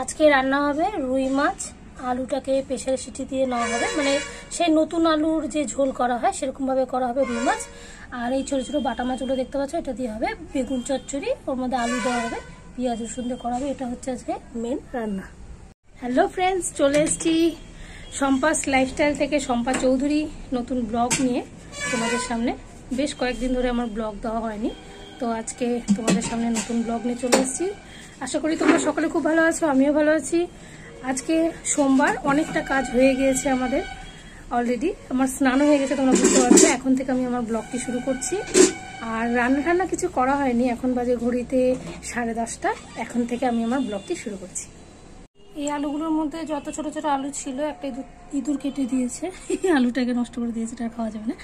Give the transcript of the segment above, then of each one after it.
আজকে রান্না হবে রুই মাছ। আলুটাকে প্রেসারে সিটি দিয়ে নেওয়া হবে, মানে সেই নতুন আলুর যে ঝোল করা হয় সেরকম ভাবে করা হবে রুই মাছ। আর এই ছোট ছোট বাটা মাছগুলো দেখতে পাচ্ছ, এটা দিয়ে হবে বেগুন চচ্চড়ি, ওর মধ্যে আলু দেওয়া হবে, পেঁয়াজ রসুন দিয়ে করা হবে। এটা হচ্ছে আজকে মেন রান্না। হ্যালো ফ্রেন্ডস, চলে এসেছি সম্পাস লাইফস্টাইল থেকে, শম্পা চৌধুরী নতুন ব্লগ নিয়ে তোমাদের সামনে। বেশ কয়েকদিন ধরে আমার ব্লগ দেওয়া হয়নি, তো আজকে তোমাদের সামনে নতুন ব্লগ নিয়ে চলে এসেছি। আশা করি তোমরা সকলে খুব ভালো আছো, আমিও ভালো আছি। আজকে সোমবার, অনেকটা কাজ হয়ে গিয়েছে আমাদের অলরেডি। আমার স্নানও হয়ে গেছে, তোমরা বুঝতে পারছো। এখন থেকে আমি আমার ব্লগটি শুরু করছি। আর রান্না টান্না কিছু করা হয়নি, এখন বাজে ঘড়িতে 10:30। এখন থেকে আমি আমার ব্লগটি শুরু করছি। এই আলুগুলোর মধ্যে যত ছোট ছোট আলু ছিল, একটা ইঁদুর কেটে দিয়েছে, আলুটাকে নষ্ট করে দিয়েছে, এটা খাওয়া যাবে না।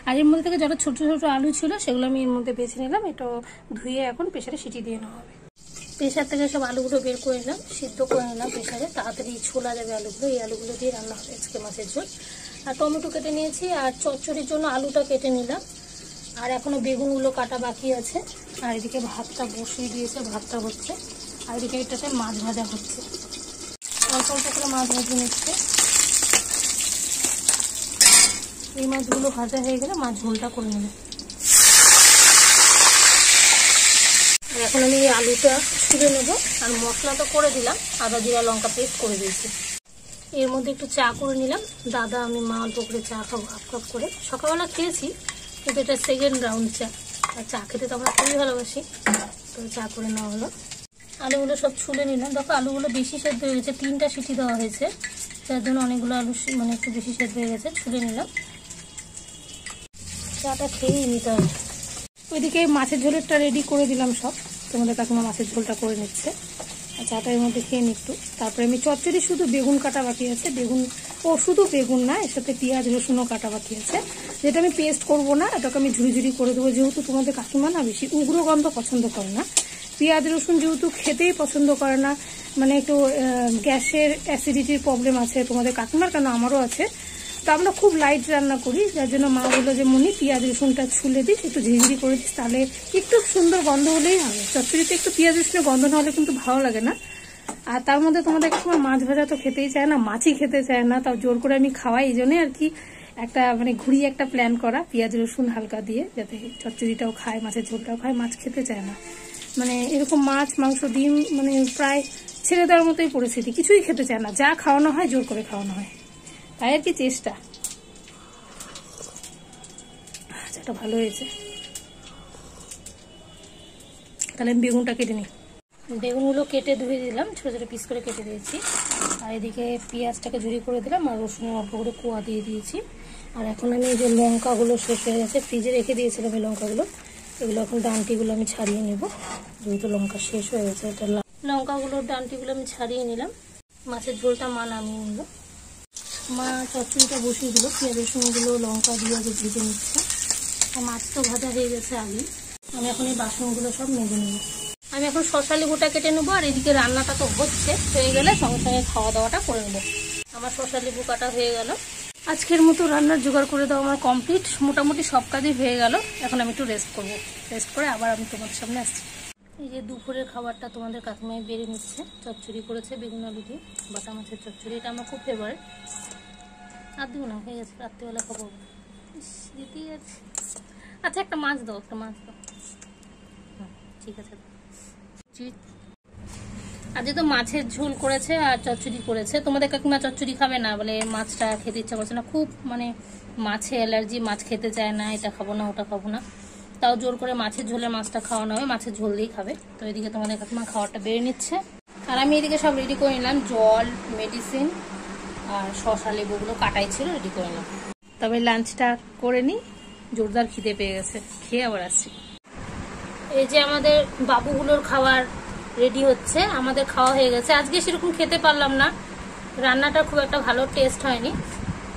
আর এর মধ্যে থেকে যত ছোট ছোট আলু ছিল সেগুলো আমি এর মধ্যে বেছে নিলাম। এটা ধুয়ে এখন প্রেসারে সিটি দিয়ে নেওয়া হবে। প্রেসার থেকে সব আলুগুলো বের করে নিলাম, সিদ্ধ করে নিলাম প্রেসারে, তাড়াতাড়ি ছোলা যাবে আলুগুলো। এই আলুগুলো দিয়ে রান্না হবে আজকে মাছের ঝোল। আর টমেটো কেটে নিয়েছি, আর চচ্চড়ির জন্য আলুটা কেটে নিলাম। আর এখনো বেগুনগুলো কাটা বাকি আছে। আর এদিকে ভাতটা বসিয়ে দিয়েছে, ভাতটা হচ্ছে। আর এদিকে এটাতে মাছ ভাজা হচ্ছে, অল্প অল্প করে মাছ ভাজি নিচ্ছে। এই মাছগুলো ভাজা হয়ে গেলে মাছ ঝোলটা করে নেবে। এখন আমি এই আলুটা ছুলে নেবো। আর মশলা তো করে দিলাম, আদা জিরা লঙ্কা পেস্ট করে দিয়েছি। এর মধ্যে একটু চা করে নিলাম। দাদা আমি মা অল্প করে চা খাবো, হাফ কাপ করে। সকালবেলা খেয়েছি, কিন্তু এটা সেকেন্ড রাউন্ড চা। আর চা খেতে তো আমরা খুবই ভালোবাসি, তো চা করে নেওয়া হলো। আলুগুলো সব ছুলে নিলাম। দেখো আলুগুলো বেশি সেদ্ধ হয়ে গেছে, 3টা সিটি দেওয়া হয়েছে, যার জন্য অনেকগুলো আলু মানে একটু বেশি সেদ্ধ হয়ে গেছে। ছুলে নিলাম, চাটা খেয়েই নিতে হবে। ওইদিকে মাছের ঝোলেরটা রেডি করে দিলাম সব। তোমাদের কাকিমা মাছের ঝোলটা করে নিচ্ছে, আর চাটা এর মধ্যে খেয়ে নিকটু। তারপরে আমি চচ্চড়ি শুধু বেগুন কাটা বাকি আছে। বেগুন শুধু বেগুন না, এর সাথে পেঁয়াজ রসুনও কাটা বাকি আছে, যেটা আমি পেস্ট করবো না, এটাকে আমি ঝুড়ি ঝুড়ি করে দেবো। যেহেতু তোমাদের কাকিমা না বেশি উগ্র গন্ধ পছন্দ করে না, পেঁয়াজ রসুন যেহেতু খেতেই পছন্দ করে না, মানে একটু গ্যাসের অ্যাসিডিটির প্রবলেম আছে তোমাদের কাকিমার, কেন আমারও আছে। তো আমরা খুব লাইট রান্না করি, যার জন্য মা বললো যে মনি পেঁয়াজ রসুনটা ছুলে দিস, একটু ঝিঝিরি করে দিস, তাহলে একটু সুন্দর গন্ধ হলেই হবে। চচ্চড়িতে একটু পেঁয়াজ রসুনের গন্ধ না হলে কিন্তু ভালো লাগে না। আর তার মধ্যে তোমাদের কাকিমা মাছ ভাজা তো খেতেই চায় না, মাছই খেতে চায় না, তাও জোর করে আমি খাওয়াই। এই জন্যই আর কি একটা মানে ঘুরিয়ে একটা প্ল্যান করা, পেঁয়াজ রসুন হালকা দিয়ে, যাতে চচ্চড়িটাও খায়, মাছের ঝোলটাও খায়। মাছ খেতে চায় না, মানে এরকম মাছ মাংস ডিম মানে প্রায় ছেড়ে দেওয়ার মতোই পরিস্থিতি, কিছুই খেতে চায় না। যা খাওয়ানো হয় জোর করে খাওয়ানো হয়, তাই আর কি চেষ্টা। চাটা ভালো হয়েছে। তাহলে আমি বেগুনটা কেটে নিই। বেগুনগুলো কেটে ধুয়ে দিলাম, ছোটো ছোটো পিস করে কেটে দিয়েছি। আর এদিকে পেঁয়াজটাকে ঝুড়ি করে দিলাম, আর রসুনের অল্প করে কোয়া দিয়ে দিয়েছি। আর এখন আমি এই যে লঙ্কাগুলো শেষ হয়ে গেছে, ফ্রিজে রেখে দিয়েছিলাম এই লঙ্কাগুলো, এগুলো এখন ডান্টিগুলো আমি ছাড়িয়ে নেব, যেহেতু লঙ্কা শেষ হয়ে গেছে। এটা লঙ্কাগুলোর ডান্টিগুলো আমি ছাড়িয়ে নিলাম। মাছের ঝোলটা মা নামিয়ে নিল। মা চচ্চড়িটা বসিয়ে দিল, পেঁয়াজ রসুনগুলো লঙ্কা দিয়ে আগে ভেজে নিচ্ছে। আর মাছ তো ভাজা হয়ে গেছে আগে। আমি এখন এই বাসনগুলো সব মেজে নেব। আমি এখন শসা লেবুটা কেটে নেবো, আর এদিকে রান্নাটা তো হচ্ছে, হয়ে গেলে সঙ্গে সঙ্গে খাওয়া দাওয়াটা করে নেবো। আমার শসা লেবু কাটা হয়ে গেল। আজকের মতো রান্নার জোগাড় করে দেওয়া আমার কমপ্লিট, মোটামুটি সব কাজই হয়ে গেল। এখন আমি একটু রেস্ট করবো, রেস্ট করে আবার আমি তোমাদের সামনে আসছি। এই যে দুপুরের খাবারটা তোমাদের কাকিমাই বেড়ে নিচ্ছে। চচ্চড়ি করেছে বেগুন আলু দিয়ে, বাটা মাছের চচ্চড়ি, এটা আমার খুব ফেভারিট। আর দিব না, হয়ে গেছে, রাত্রিবেলা খাবো। দিতেই আছে। আচ্ছা একটা মাছ দাও, একটা মাছ দাও। ঠিক আছে। আজকে তো মাছের ঝোল করেছে আর চচ্চড়ি করেছে। তোমাদের কাকিমা চচ্চড়ি খাবে না, বলে মাছটা খেতে ইচ্ছা করছে না, খুব মানে মাছে অ্যালার্জি, মাছ খেতে চায় না, এটা খাবো না ওটা খাবো না। তাও জোর করে মাছের ঝোলে মাছটা খাওয়ানো হবে, মাছের ঝোল দিয়েই খাবে। তো এদিকে তোমাদের কাকিমা খাওয়াটা বেড়ে নিচ্ছে, আর আমি এদিকে সব রেডি করে নিলাম। জল, মেডিসিন আর শসা লেবুগুলো কাটাই ছিল, রেডি করে নিলাম। তবে লাঞ্চটা করে নিই, জোরদার খিদে পেয়ে গেছে, খেয়ে আবার আসছি। এই যে আমাদের বাবুগুলোর খাবার রেডি হচ্ছে, আমাদের খাওয়া হয়ে গেছে। আজকে সেরকম খেতে পারলাম না, রান্নাটা খুব একটা ভালো টেস্ট হয়নি।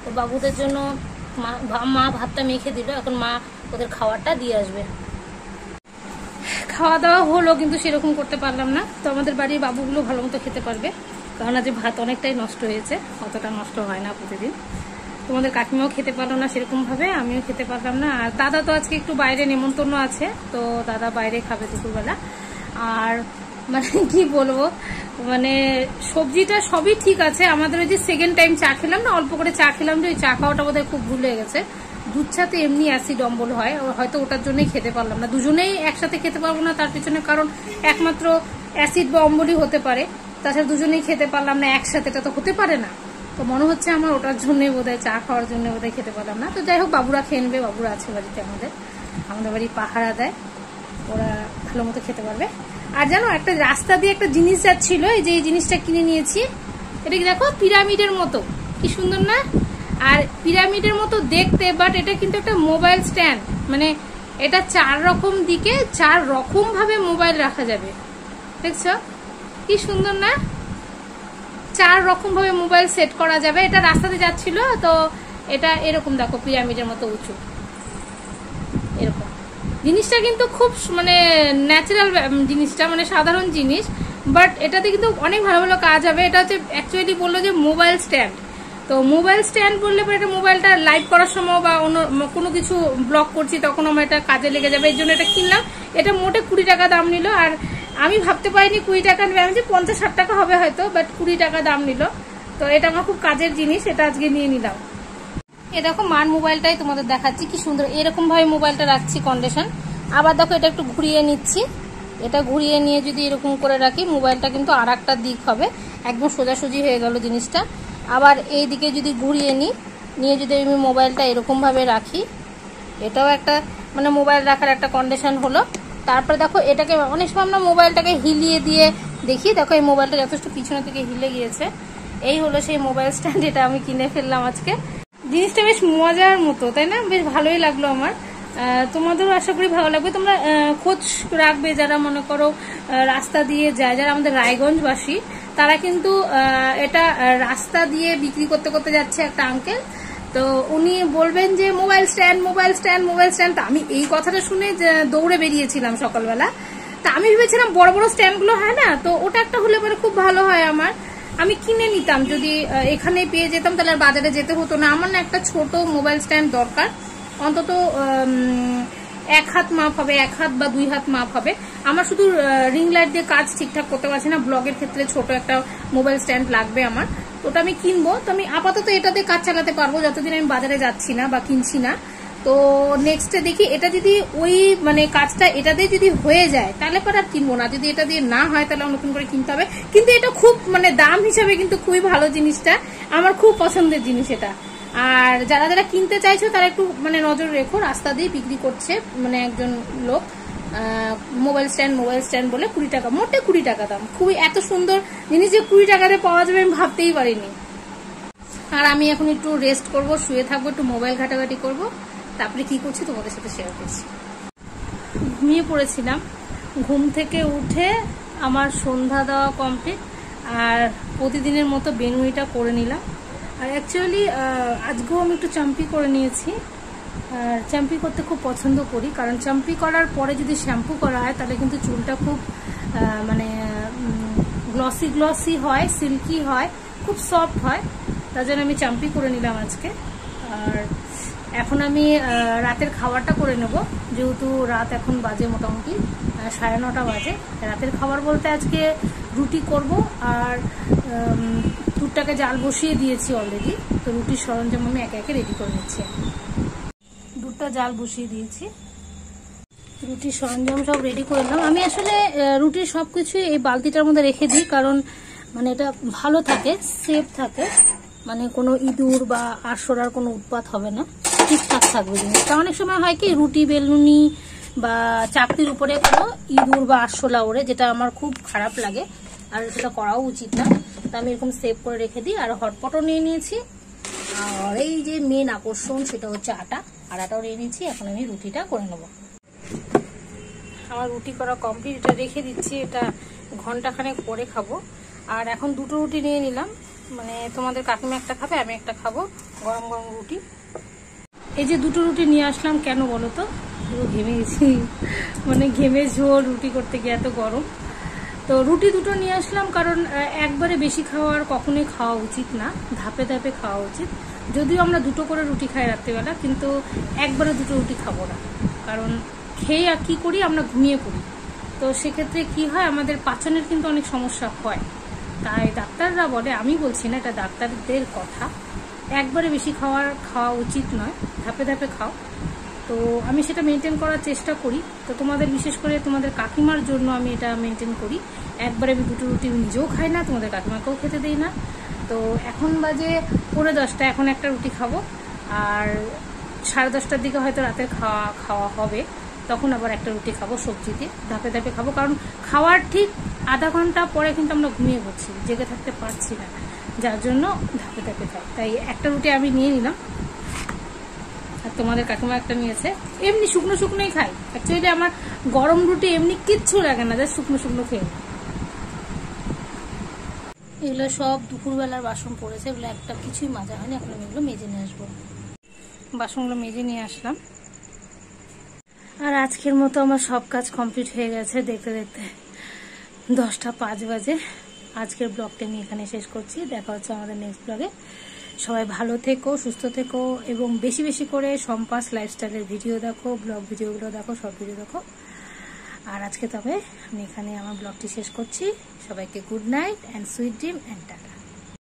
তো বাবুদের জন্য মা ভাতটা মেখে দিল, এখন মা ওদের খাবারটা দিয়ে আসবে। খাওয়া দাওয়া হলো, কিন্তু সেরকম করতে পারলাম না। তো আমাদের বাড়ির বাবুগুলো ভালো মতো খেতে পারবে, কারণ আজ ভাত অনেকটাই নষ্ট হয়েছে, অতটা নষ্ট হয় না প্রতিদিন। তোমাদের কাকিমাও খেতে পারলো না সেরকম ভাবে, আমিও খেতে পারলাম না। আর দাদা তো আজকে একটু বাইরে নেমন্তন্ন আছে, তো দাদা বাইরে খাবে দুপুরবেলা। আর মানে কি বলবো, মানে সবজিটা সবই ঠিক আছে। আমাদের ওই যে সেকেন্ড টাইম চা খেলাম না, অল্প করে চা খেলাম, যে ওই চা খাওয়াটা বোধহয় খুব ভুল হয়ে গেছে। দুধ চাতে এমনি অ্যাসিড অম্বল হয়, হয়তো ওটার জন্যই খেতে পারলাম না। দুজনেই একসাথে খেতে পারবো না, তার পিছনে কারণ একমাত্র অ্যাসিড বা অম্বলই হতে পারে, তাছাড়া দুজনেই খেতে পারলাম না একসাথে, এটা তো হতে পারে না। তো মনে হচ্ছে আমার ওটার জন্যই বোধহয়, চা খাওয়ার জন্য বোধহয় খেতে পারলাম না। তো যাই হোক, বাবুরা খেয়ে নেবে, বাবুরা আছে বাড়িতে, আমাদের বাড়ি পাহারা দেয়, ওরা ভালো মতো খেতে পারবে। আর জানো, একটা রাস্তা দিয়ে একটা জিনিস যাচ্ছিল, এই যে এই জিনিসটা কিনে নিয়েছি, এটা কি দেখো পিরামিডের মতো, কি সুন্দর না? আর পিরামিডের মতো দেখতে, বাট এটা কিন্তু একটা মোবাইল স্ট্যান্ড, মানে এটা 4 রকম দিকে 4 রকম ভাবে মোবাইল রাখা যাবে, দেখছো কি সুন্দর না? 4 রকম ভাবে মোবাইল সেট করা যাবে। এটা রাস্তাতে যাচ্ছিল, তো এটা এরকম দেখো পিরামিডের মতো উঁচু, এরকম জিনিসটা কিন্তু খুব মানে ন্যাচারাল জিনিসটা, মানে সাধারণ জিনিস, বাট এটাতে কিন্তু অনেক ভালো ভালো কাজ হবে। এটা হচ্ছে অ্যাকচুয়ালি বললো যে মোবাইল স্ট্যান্ড। তো মোবাইল স্ট্যান্ড বললে পরে এটা মোবাইলটা লাইভ করার সময় বা অন্য কোনো কিছু ব্লগ করছি তখন আমার এটা কাজে লেগে যাবে, এই জন্য এটা কিনলাম। এটা মোটে 20 টাকা দাম নিল, আর আমি ভাবতে পারিনি 20 টাকা নেবে, আমি যে 50-60 টাকা হবে হয়তো, বাট 20 টাকা দাম নিল। তো এটা আমার খুব কাজের জিনিস, এটা আজকে নিয়ে নিলাম। এ দেখো মার মোবাইলটাই তোমাদের দেখাচ্ছি, কি সুন্দর এরকম ভাবে মোবাইলটা রাখছি কন্ডিশন। আবার দেখো এটা একটু ঘুরিয়ে নিচ্ছি, এটা ঘুরিয়ে নিয়ে যদি এরকম করে রাখি, মোবাইলটা কিন্তু আর একটা দিক হবে, একদম সোজাসুজি হয়ে গেল জিনিসটা। আবার এই দিকে যদি ঘুরিয়ে নিয়ে যদি আমি মোবাইলটা এরকম ভাবে রাখি, এটাও একটা মানে মোবাইল রাখার একটা কন্ডিশন হলো। তারপরে দেখো এটাকে অনেক সময় আমরা মোবাইলটাকে হিলিয়ে দিয়ে দেখি, দেখো এই মোবাইলটা যথেষ্ট পিছনে থেকে হিলে গিয়েছে। এই হলো সেই মোবাইল স্ট্যান্ড, এটা আমি কিনে ফেললাম আজকে। জিনিসটা বেশ মজার মতো, তাই না? বেশ ভালোই লাগলো আমার, তোমাদেরও আশা করি ভালো লাগবে। তোমরা খোঁজ রাখবে, যারা মনে করো রাস্তা দিয়ে যায়, যারা আমাদের রায়গঞ্জবাসী, তারা কিন্তু এটা রাস্তা দিয়ে বিক্রি করতে করতে যাচ্ছে একটা আঙ্কেল, তো উনি বলবেন যে mobile stand mobile stand mobile stand. তা আমি এই কথাটা শুনে দৌড়ে বেরিয়েছিলাম সকালবেলা। তা আমি ভেবেছিলাম বড় বড় স্ট্যান্ডগুলো হয় না, তো ওটা একটা হলে পরে খুব ভালো হয়, আমি কিনে নিতাম। যদি এখানে পেয়ে যেতাম তাহলে আর বাজারে যেতে হতো না। আমার না একটা ছোট মোবাইল স্ট্যান্ড দরকার, অন্তত 1 হাত মাপ হবে, 1 হাত বা 2 হাত মাপ হবে। আমার শুধু রিং লাইট দিয়ে কাজ ঠিকঠাক করতে পারছি না, ব্লগের ক্ষেত্রে ছোট একটা মোবাইল স্ট্যান্ড লাগবে আমার, ওটা আমি কিনবো। তো আমি আপাতত এটা দিয়ে কাজ চালাতে পারবো যতদিন আমি বাজারে যাচ্ছি না বা কিনছি না। তো নেক্সটে দেখি, এটা যদি ওই মানে কাজটা এটা দিয়ে যদি হয়ে যায় তাহলে পরে আর কিনবো না, যদি এটা দিয়ে না হয় তাহলে নতুন করে কিনতে হবে। কিন্তু এটা খুব মানে দাম হিসাবে কিন্তু খুবই ভালো জিনিসটা, আমার খুব পছন্দের জিনিস এটা। আর যারা যারা কিনতে চাইছো তারা একটু মানে নজর রেখো, রাস্তা দিয়ে বিক্রি করছে মানে একজন লোক মোবাইল স্ট্যান্ড বলে 20 টাকা, মোটে 20 টাকা দাম। খুবই এত সুন্দর জিনিস যে 20 টাকাতে পাওয়া যাবে আমি ভাবতেই পারিনি। আর আমি এখন একটু রেস্ট করব, শুয়ে থাকবো, একটু মোবাইল ঘাটাঘাটি করবো, তারপরে কি করছি তোমাদের সাথে শেয়ার করছি। ঘুমিয়ে পড়েছিলাম, ঘুম থেকে উঠে আমার সন্ধ্যা দেওয়া কমপ্লিট, আর প্রতিদিনের মতো বেনুইটা করে নিলাম। আর অ্যাকচুয়ালি আজকেও আমি একটু চাম্পি করে নিয়েছি। আর চাম্পি করতে খুব পছন্দ করি, কারণ চাম্পি করার পরে যদি শ্যাম্পু করা হয় তাহলে কিন্তু চুলটা খুব মানে গ্লসি হয়, সিল্কি হয়, খুব সফট হয়। তার জন্য আমি চাম্পি করে নিলাম আজকে। আর এখন আমি রাতের খাবারটা করে নেব, যেহেতু রাত এখন বাজে মোটামুটি 9:30 বাজে। রাতের খাবার বলতে আজকে রুটি করব, আর দুধটাকে জাল বসিয়ে দিয়েছি অলরেডি, তো রুটির সরঞ্জাম আমি একে একে রেডি করে নিচ্ছি। দুধটা জাল বসিয়ে দিয়েছি, রুটির সরঞ্জাম সব রেডি করে নিলাম। আমি আসলে রুটির সবকিছু এই বালতিটার মধ্যে রেখে দিই, কারণ মানে এটা ভালো থাকে, সেফ থাকে, মানে কোনো ইঁদুর বা আরশোলার কোনো উৎপাত হবে না, ঠিকঠাক থাকবে জিনিসটা। অনেক সময় হয় কি রুটি বেলুনি বা চাকরির উপরে কোনো ইঁদুর বা আরশোলা ওড়ে, যেটা আমার খুব খারাপ লাগে, আর সেটা করাও উচিত না। তো আমি এরকম সেভ করে রেখে দিই। আর হটপটও নিয়ে নিয়েছি, আর এই যে মেন আকর্ষণ সেটা হচ্ছে আটা, আর আটাও নিয়ে নিয়েছি। এখন আমি রুটিটা করে নেব। আমার রুটি করা কমপ্লিট, এটা রেখে দিচ্ছি, এটা ঘন্টাখানেক পরে খাবো। আর এখন 2টো রুটি নিয়ে নিলাম, মানে তোমাদের কাকিমা একটা খাবে, আমি একটা খাবো, গরম গরম রুটি। এই যে 2টো রুটি নিয়ে আসলাম, কেন বলো তো? পুরো ঘেমে গেছি, মানে ঘেমে ঝোল, রুটি করতে গিয়ে এত গরম। তো রুটি 2টো নিয়ে আসলাম, কারণ একবারে বেশি খাওয়ার কখনোই খাওয়া উচিত না, ধাপে ধাপে খাওয়া উচিত। যদিও আমরা 2টো করে রুটি খাই রাত্রিবেলা, কিন্তু একবারে 2টো রুটি খাবো না, কারণ খেয়ে আর কি করি, আমরা ঘুমিয়ে পড়ি। তো সেক্ষেত্রে কি হয়, আমাদের পাচনের কিন্তু অনেক সমস্যা হয়। তাই ডাক্তাররা বলে, আমি বলছি না, এটা ডাক্তারদের কথা, একবারে বেশি খাওয়া উচিত নয়, ধাপে ধাপে খাও। তো আমি সেটা মেনটেন করার চেষ্টা করি। তো তোমাদের, বিশেষ করে তোমাদের কাকিমার জন্য আমি এটা মেনটেন করি। একবারে আমি 2টো রুটি আমি নিজেও খাই না, তোমাদের কাকিমাকেও খেতে দিই না। তো এখন বাজে 9:45, এখন একটা রুটি খাবো, আর 10:30টার দিকে হয়তো রাতের খাওয়া হবে, তখন আবার একটা রুটি খাবো সবজি দিয়ে, ধাপে ধাপে খাবো। কারণ খাওয়ার ঠিক আধা ঘন্টা পরে কিন্তু আমরা ঘুমিয়ে পড়ছি, জেগে থাকতে পারছি না, যার জন্য ধাপে ধাপে খাই। তাই একটা রুটি আমি নিয়ে নিলাম, আর তোমাদের কাকিমা একটা নিয়েছে। এমনি শুকনো শুকনোই খাই, অ্যাকচুয়ালি আমার গরম রুটি এমনি কিচ্ছু লাগে না, জাস্ট শুকনো শুকনো খেয়ে। এগুলো সব দুপুরবেলার বাসন পড়েছে, এগুলো একটা কিছুই মাজা হয়নি, এখন আমি এগুলো মেজে নিয়ে আসবো। বাসনগুলো মেজে নিয়ে আসলাম। আর আজকের মতো আমার সব কাজ কমপ্লিট হয়ে গেছে। দেখতে দেখতে 10টা 5 বাজে। আজকের ব্লগটা আমি এখানে শেষ করছি। দেখা হচ্ছে আমাদের নেক্সট ব্লগে। সবাই ভালো থেকো, সুস্থ থেকো, এবং বেশি বেশি করে সম্পাস লাইফস্টাইলের ভিডিও দেখো, ব্লগ ভিডিওগুলো দেখো, সব ভিডিও দেখো। আর আজকে তবে আমি এখানে আমার ব্লগটি শেষ করছি। সবাইকে good night and sweet dream and tata.